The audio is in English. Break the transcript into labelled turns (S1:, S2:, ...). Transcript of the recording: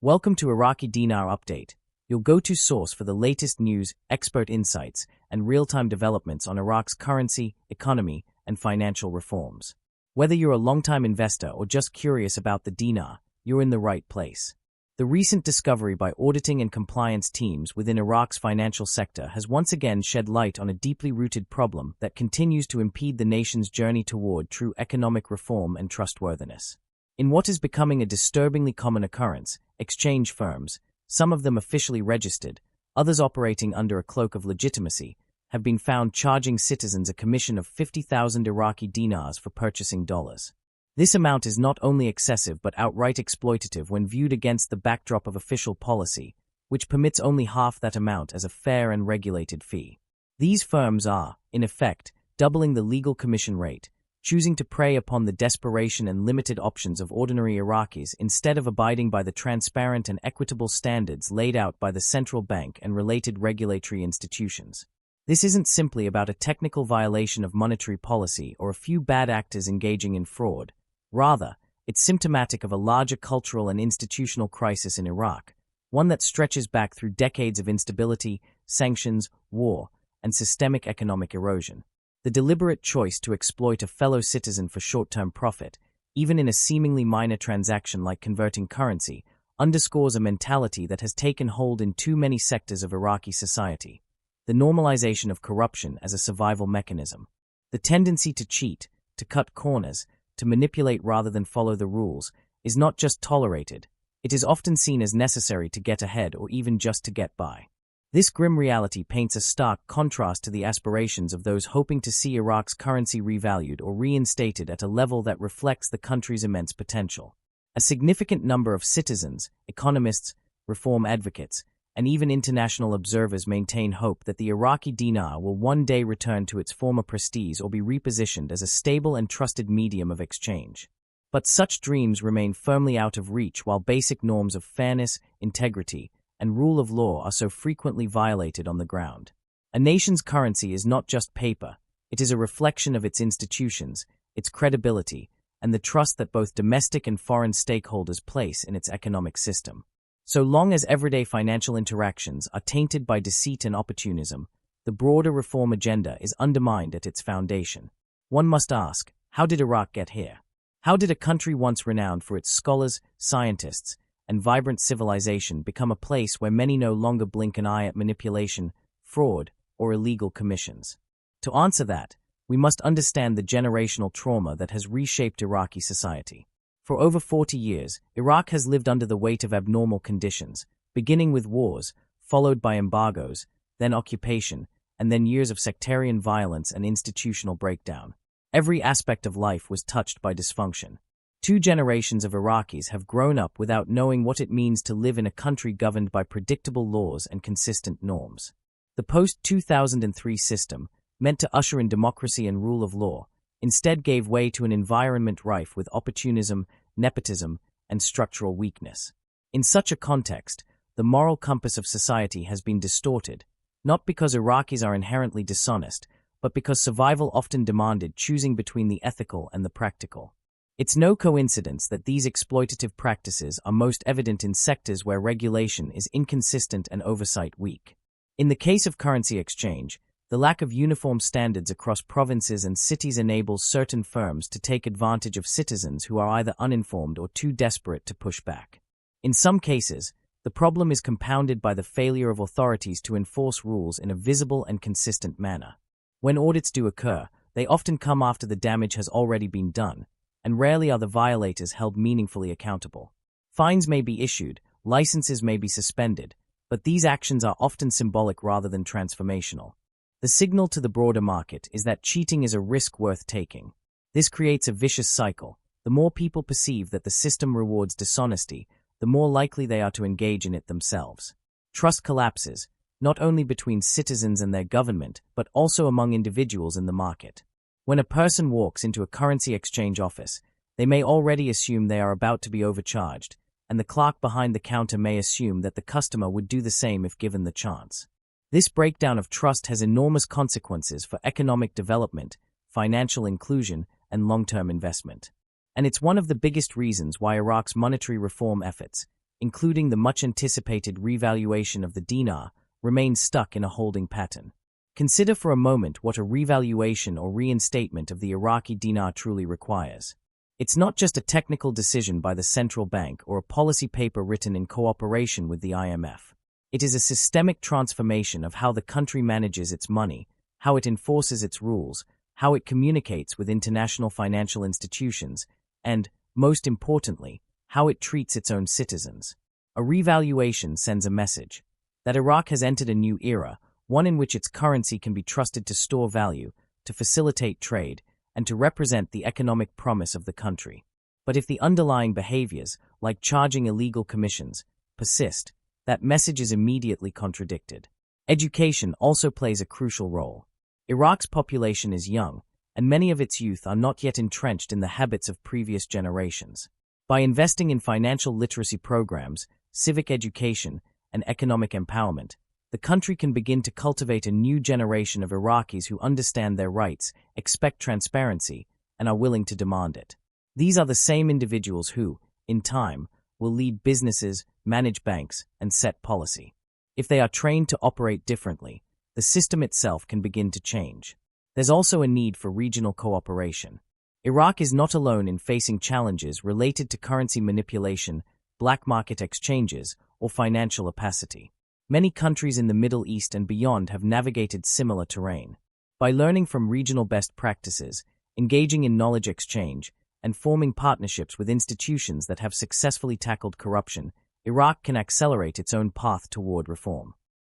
S1: Welcome to Iraqi Dinar Update, your go-to source for the latest news, expert insights, and real-time developments on Iraq's currency, economy, and financial reforms. Whether you're a long-time investor or just curious about the dinar, you're in the right place. The recent discovery by auditing and compliance teams within Iraq's financial sector has once again shed light on a deeply rooted problem that continues to impede the nation's journey toward true economic reform and trustworthiness. In what is becoming a disturbingly common occurrence, exchange firms, some of them officially registered, others operating under a cloak of legitimacy, have been found charging citizens a commission of 50,000 Iraqi dinars for purchasing dollars. This amount is not only excessive but outright exploitative when viewed against the backdrop of official policy, which permits only half that amount as a fair and regulated fee. These firms are, in effect, doubling the legal commission rate, choosing to prey upon the desperation and limited options of ordinary Iraqis instead of abiding by the transparent and equitable standards laid out by the central bank and related regulatory institutions. This isn't simply about a technical violation of monetary policy or a few bad actors engaging in fraud. Rather, it's symptomatic of a larger cultural and institutional crisis in Iraq, one that stretches back through decades of instability, sanctions, war, and systemic economic erosion. The deliberate choice to exploit a fellow citizen for short-term profit, even in a seemingly minor transaction like converting currency, underscores a mentality that has taken hold in too many sectors of Iraqi society. The normalization of corruption as a survival mechanism. The tendency to cheat, to cut corners, to manipulate rather than follow the rules, is not just tolerated, it is often seen as necessary to get ahead or even just to get by. This grim reality paints a stark contrast to the aspirations of those hoping to see Iraq's currency revalued or reinstated at a level that reflects the country's immense potential. A significant number of citizens, economists, reform advocates, and even international observers maintain hope that the Iraqi dinar will one day return to its former prestige or be repositioned as a stable and trusted medium of exchange. But such dreams remain firmly out of reach while basic norms of fairness, integrity, and rule of law are so frequently violated on the ground. A nation's currency is not just paper, it is a reflection of its institutions, its credibility, and the trust that both domestic and foreign stakeholders place in its economic system. So long as everyday financial interactions are tainted by deceit and opportunism, the broader reform agenda is undermined at its foundation. One must ask, how did Iraq get here? How did a country once renowned for its scholars, scientists, and vibrant civilization become a place where many no longer blink an eye at manipulation, fraud, or illegal commissions? To answer that, we must understand the generational trauma that has reshaped Iraqi society. For over 40 years, Iraq has lived under the weight of abnormal conditions, beginning with wars, followed by embargoes, then occupation, and then years of sectarian violence and institutional breakdown. Every aspect of life was touched by dysfunction. 2 generations of Iraqis have grown up without knowing what it means to live in a country governed by predictable laws and consistent norms. The post-2003 system, meant to usher in democracy and rule of law, instead gave way to an environment rife with opportunism, nepotism, and structural weakness. In such a context, the moral compass of society has been distorted, not because Iraqis are inherently dishonest, but because survival often demanded choosing between the ethical and the practical. It's no coincidence that these exploitative practices are most evident in sectors where regulation is inconsistent and oversight weak. In the case of currency exchange, the lack of uniform standards across provinces and cities enables certain firms to take advantage of citizens who are either uninformed or too desperate to push back. In some cases, the problem is compounded by the failure of authorities to enforce rules in a visible and consistent manner. When audits do occur, they often come after the damage has already been done, and rarely are the violators held meaningfully accountable. Fines may be issued, licenses may be suspended, but these actions are often symbolic rather than transformational. The signal to the broader market is that cheating is a risk worth taking. This creates a vicious cycle. The more people perceive that the system rewards dishonesty, the more likely they are to engage in it themselves. Trust collapses, not only between citizens and their government, but also among individuals in the market. When a person walks into a currency exchange office, they may already assume they are about to be overcharged, and the clerk behind the counter may assume that the customer would do the same if given the chance. This breakdown of trust has enormous consequences for economic development, financial inclusion, and long-term investment. And it's one of the biggest reasons why Iraq's monetary reform efforts, including the much-anticipated revaluation of the dinar, remain stuck in a holding pattern. Consider for a moment what a revaluation or reinstatement of the Iraqi dinar truly requires. It's not just a technical decision by the central bank or a policy paper written in cooperation with the IMF. It is a systemic transformation of how the country manages its money, how it enforces its rules, how it communicates with international financial institutions, and, most importantly, how it treats its own citizens. A revaluation sends a message that Iraq has entered a new era, one in which its currency can be trusted to store value, to facilitate trade, and to represent the economic promise of the country. But if the underlying behaviors, like charging illegal commissions, persist, that message is immediately contradicted. Education also plays a crucial role. Iraq's population is young, and many of its youth are not yet entrenched in the habits of previous generations. By investing in financial literacy programs, civic education, and economic empowerment, the country can begin to cultivate a new generation of Iraqis who understand their rights, expect transparency, and are willing to demand it. These are the same individuals who, in time, will lead businesses, manage banks, and set policy. If they are trained to operate differently, the system itself can begin to change. There's also a need for regional cooperation. Iraq is not alone in facing challenges related to currency manipulation, black market exchanges, or financial opacity. Many countries in the Middle East and beyond have navigated similar terrain. By learning from regional best practices, engaging in knowledge exchange, and forming partnerships with institutions that have successfully tackled corruption, Iraq can accelerate its own path toward reform.